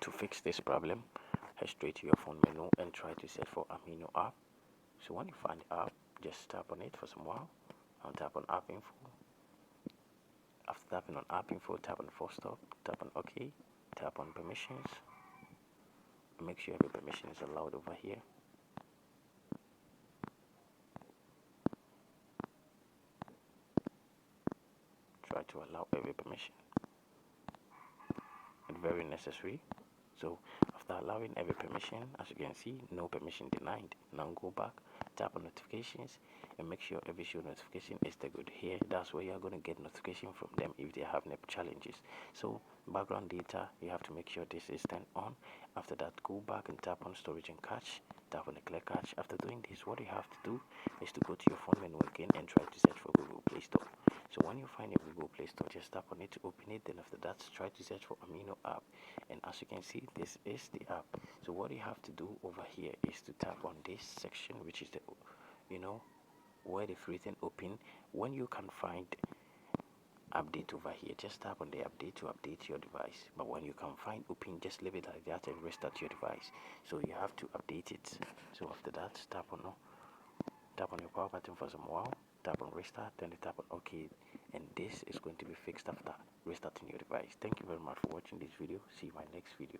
To fix this problem, head straight to your phone menu and try to search for Amino app. So when you find the app, just tap on it for some while and tap on app info. After tapping on app info, tap on full stop, tap on OK, tap on permissions. Make sure every permission is allowed over here. Try to allow every permission. It's very necessary. So after allowing every permission, as you can see, no permission denied. Now go back, tap on notifications, and make sure every show notification is good here. That's where you're going to get notification from them if they have net challenges. So background data, you have to make sure this is turned on. After that, go back and tap on storage and cache. Tap on the clear cache. After doing this, what you have to do is to go to your phone menu again and try to search for Google Play Store. So when you find a Google Play Store, just tap on it to open it. Then after that, try to search for Amino app. And as you can see, this is the app. So what you have to do over here is to tap on this section, which is the, where the written open. When you can find update over here, just tap on the update to update your device. But when you can find open, just leave it like that and restart your device. So you have to update it. So after that, tap on your power button for some while, tap on restart, then tap on OK, and this is going to be fixed after restarting your device. Thank you very much for watching this video. See you in my next video.